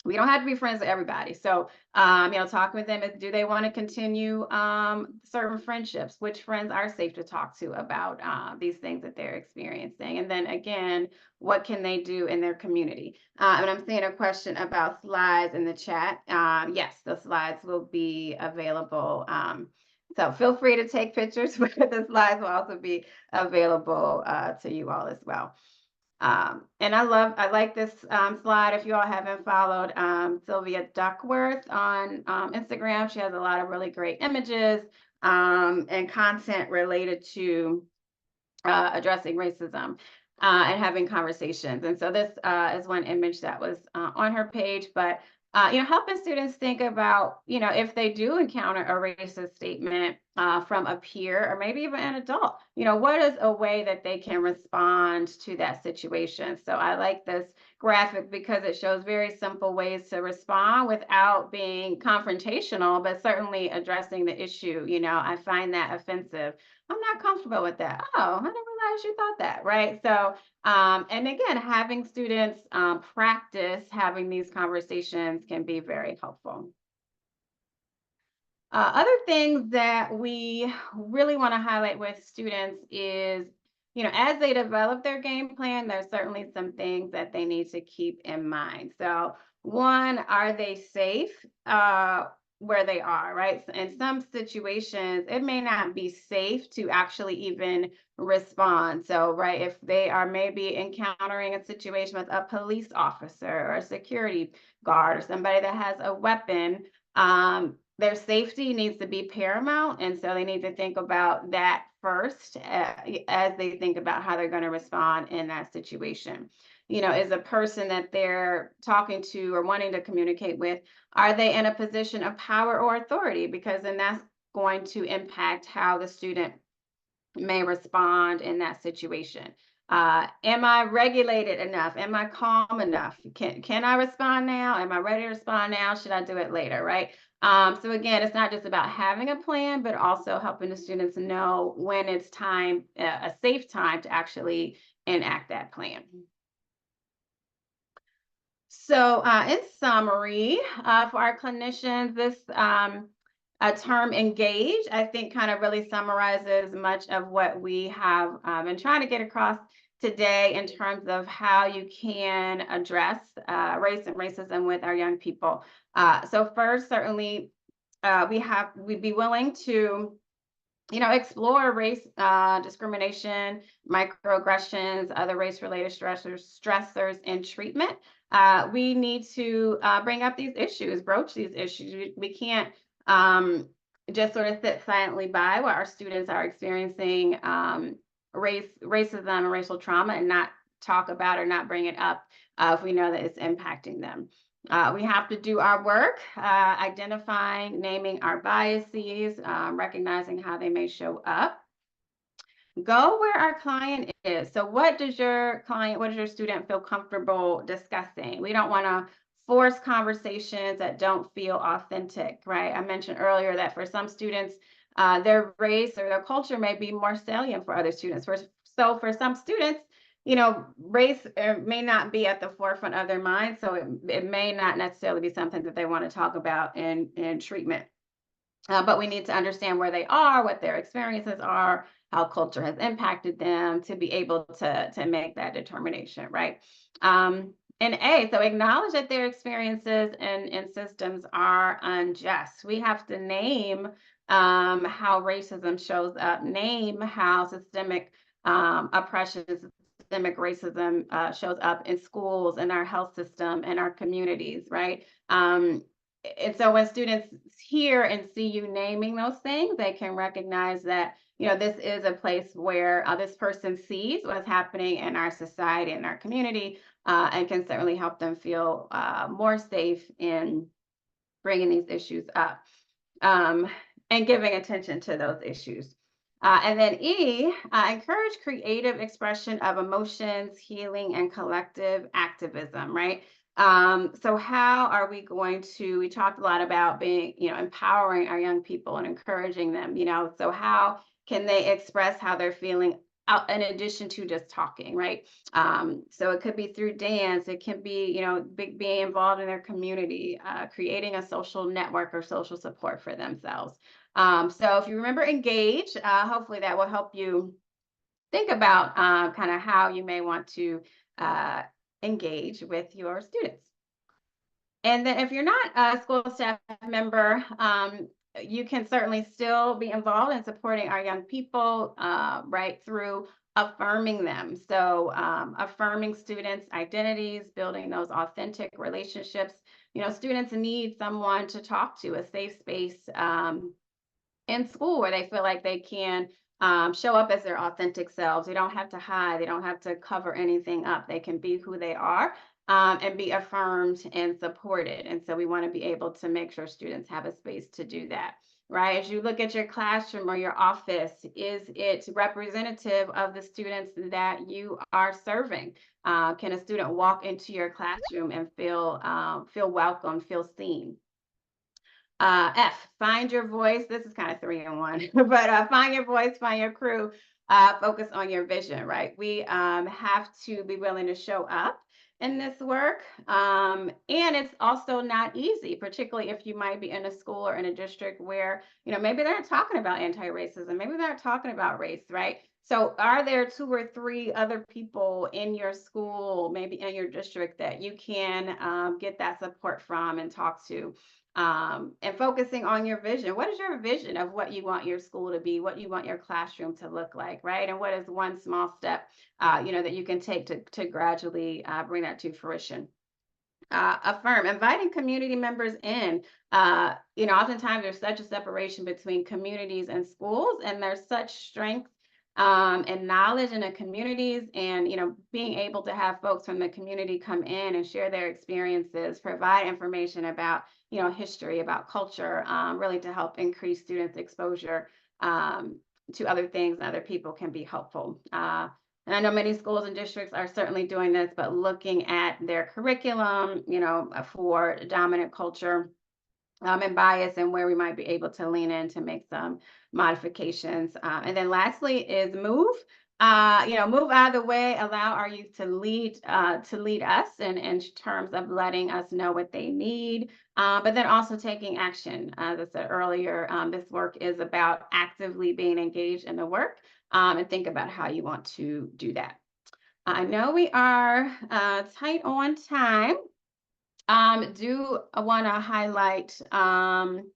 We don't have to be friends with everybody. So, talking with them, do they want to continue certain friendships? Which friends are safe to talk to about these things that they're experiencing? And then again, what can they do in their community? And I'm seeing a question about slides in the chat. Yes, the slides will be available. So feel free to take pictures, but the slides will also be available to you all as well. And I like this slide. If you all haven't followed Sylvia Duckworth on Instagram, she has a lot of really great images and content related to addressing racism and having conversations. And so this is one image that was on her page, but helping students think about, if they do encounter a racist statement from a peer or maybe even an adult, what is a way that they can respond to that situation? So I like this graphic because it shows very simple ways to respond without being confrontational, but certainly addressing the issue. I find that offensive. I'm not comfortable with that. Oh, I didn't realize you thought that, right? So, and again, having students practice having these conversations can be very helpful. Other things that we really want to highlight with students is, as they develop their game plan, there's certainly some things that they need to keep in mind. So, one, are they safe where they are, right? In some situations, it may not be safe to actually even respond. So, right, if they are maybe encountering a situation with a police officer or a security guard or somebody that has a weapon, their safety needs to be paramount. And so they need to think about that first as they think about how they're going to respond in that situation. Is a person that they're talking to or wanting to communicate with, are they in a position of power or authority? Because then that's going to impact how the student may respond in that situation. Am I regulated enough? Am I calm enough? Can I respond now? Am I ready to respond now? Should I do it later? Right. So again, it's not just about having a plan, but also helping the students know when it's time, a safe time to actually enact that plan. So in summary, for our clinicians, this term engage, I think kind of really summarizes much of what we have been trying to get across today in terms of how you can address race and racism with our young people. So first, certainly, we'd be willing to explore race discrimination, microaggressions, other race-related stressors in treatment. We need to bring up these issues, broach these issues. We can't just sort of sit silently by while our students are experiencing racism and racial trauma and not talk about or not bring it up if we know that it's impacting them. We have to do our work, identifying, naming our biases, recognizing how they may show up. Go where our client is. So what does your student feel comfortable discussing? We don't want to force conversations that don't feel authentic, right? I mentioned earlier that for some students, their race or their culture may be more salient for other students. So for some students, race may not be at the forefront of their mind, so it may not necessarily be something that they want to talk about in treatment. But we need to understand where they are, what their experiences are, how culture has impacted them to be able to make that determination, right? And so acknowledge that their experiences and systems are unjust. We have to name how racism shows up, name how systemic oppression, systemic racism shows up in schools, in our health system, in our communities, right? And so when students hear and see you naming those things, they can recognize that, this is a place where this person sees what's happening in our society and our community, and can certainly help them feel more safe in bringing these issues up and giving attention to those issues. And then E, encourage creative expression of emotions, healing, and collective activism, right? So how are we going to, we talked a lot about being, empowering our young people and encouraging them, so how can they express how they're feeling out in addition to just talking, right? So it could be through dance, it can be, being involved in their community, creating a social network or social support for themselves. So if you remember engage, hopefully that will help you think about kind of how you may want to engage with your students. And then if you're not a school staff member, you can certainly still be involved in supporting our young people right through affirming them. So affirming students' identities, building those authentic relationships. Students need someone to talk to, a safe space in school where they feel like they can show up as their authentic selves. They don't have to hide. They don't have to cover anything up. They can be who they are and be affirmed and supported. And so we want to be able to make sure students have a space to do that. Right. As you look at your classroom or your office, is it representative of the students that you are serving? Can a student walk into your classroom and feel welcome, feel seen? F, find your voice. This is kind of 3 in 1, but find your voice, find your crew, focus on your vision, right? We have to be willing to show up in this work. And it's also not easy, particularly if you might be in a school or in a district where, maybe they're not talking about anti-racism, maybe they're not talking about race, right? So are there 2 or 3 other people in your school, maybe in your district, that you can get that support from and talk to? And focusing on your vision. What is your vision of what you want your school to be, what you want your classroom to look like, right? And what is one small step, that you can take to gradually bring that to fruition? Affirm, inviting community members in. Oftentimes there's such a separation between communities and schools, and there's such strength and knowledge in the communities, and being able to have folks from the community come in and share their experiences, provide information about history, about culture, really to help increase students' exposure to other things and other people can be helpful. And I know many schools and districts are certainly doing this, but looking at their curriculum, for dominant culture and bias, and where we might be able to lean in to make some modifications. And then lastly is move. Move out of the way, allow our youth to lead us in terms of letting us know what they need, but then also taking action. As I said earlier, this work is about actively being engaged in the work, and think about how you want to do that. I know we are tight on time. Do want to highlight,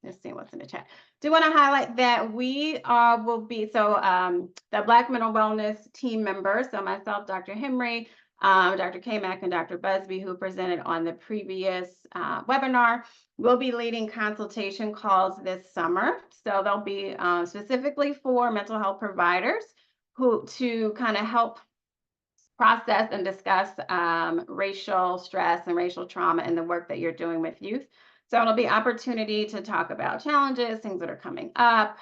let's see what's in the chat. Do want to highlight that we will be, the Black Mental Wellness team members, so myself, Dr. Henry, Dr. K-Mac, and Dr. Busby, who presented on the previous webinar, will be leading consultation calls this summer. So they'll be specifically for mental health providers to kind of help process and discuss racial stress and racial trauma in the work that you're doing with youth. So it'll be opportunity to talk about challenges, things that are coming up,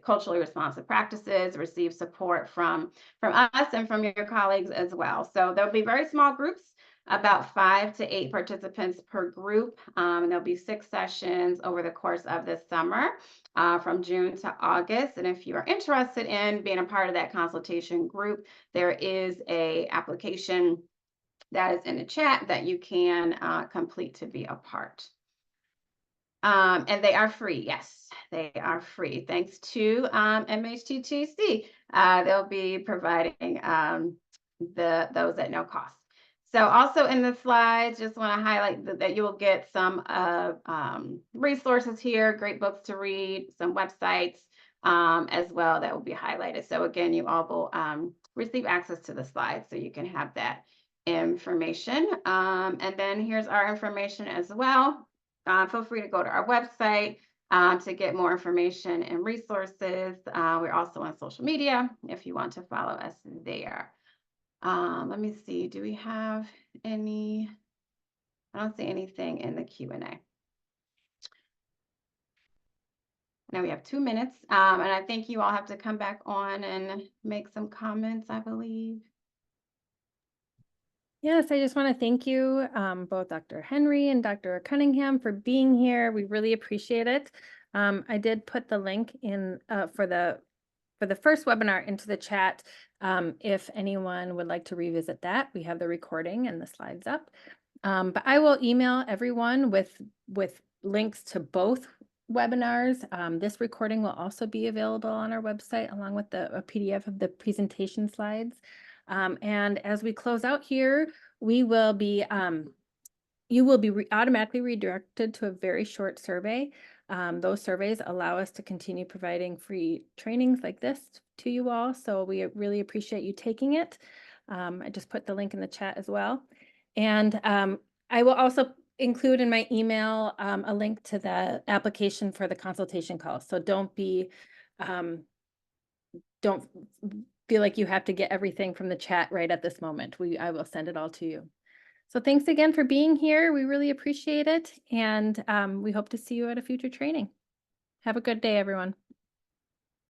culturally responsive practices, receive support from us and from your colleagues as well. So there'll be very small groups, about 5 to 8 participants per group. And there'll be 6 sessions over the course of this summer, from June to August. And if you are interested in being a part of that consultation group, there is a application that is in the chat that you can complete to be a part. And they are free. Yes, they are free. Thanks to MHTTC. They'll be providing those at no cost. So also in the slides, just want to highlight that you will get some resources here, great books to read, some websites as well that will be highlighted. So again, you all will receive access to the slides so you can have that information. And then here's our information as well. Feel free to go to our website to get more information and resources. We're also on social media if you want to follow us there. Let me see, do we have any? I don't see anything in the Q&A. Now we have 2 minutes, and I think you all have to come back on and make some comments, I believe. Yes, I just want to thank you, both Dr. Henry and Dr. Cunningham for being here. We really appreciate it. I did put the link in for the first webinar into the chat. If anyone would like to revisit that, we have the recording and the slides up. But I will email everyone with links to both webinars. This recording will also be available on our website along with a PDF of the presentation slides. And as we close out here, we will be you will be automatically redirected to a very short survey. Those surveys allow us to continue providing free trainings like this to you all. So we really appreciate you taking it. I just put the link in the chat as well. And I will also include in my email a link to the application for the consultation call. So don't feel like you have to get everything from the chat right at this moment. I will send it all to you. So thanks again for being here. We really appreciate it. And we hope to see you at a future training. Have a good day, everyone.